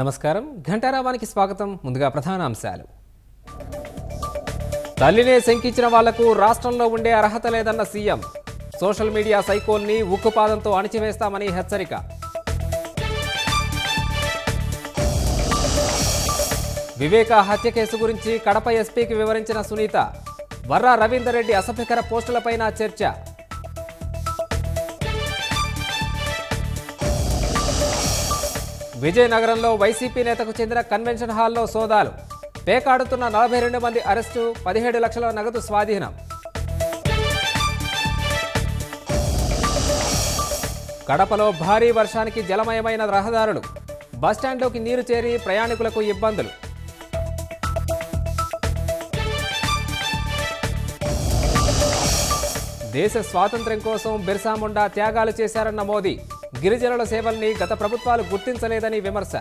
నమస్కారం ఘంటారావానికి స్వాగతం. ముందుగా ప్రధాన అంశాలు. తల్లినే శంకించిన వాళ్లకు రాష్ట్రంలో ఉండే అర్హత లేదన్న సీఎం. సోషల్ మీడియా సైకోల్ని ఉక్కుపాదంతో అణిచివేస్తామని హెచ్చరిక. వివేక హత్య కేసు గురించి కడప ఎస్పీకి వివరించిన సునీత. వర్రా రవీందర్ రెడ్డి అసభ్యకర పోస్టులపైన చర్చ. విజయనగరంలో వైసీపీ నేతకు చెందిన కన్వెన్షన్ హాల్లో సోదాలు. పేకాడుతున్న 42 మంది అరెస్టు, 17 లక్షల నగదు స్వాధీనం. కడపలో భారీ వర్షానికి జలమయమైన రహదారులు. బస్టాండ్లోకి నీరు చేరి ప్రయాణికులకు ఇబ్బందులు. దేశ స్వాతంత్ర్యం కోసం బిర్సా ముండా త్యాగాలు చేశారన్న మోదీ. గిరిజనుల సేవల్ని గత ప్రభుత్వాలు గుర్తించలేదని విమర్శ.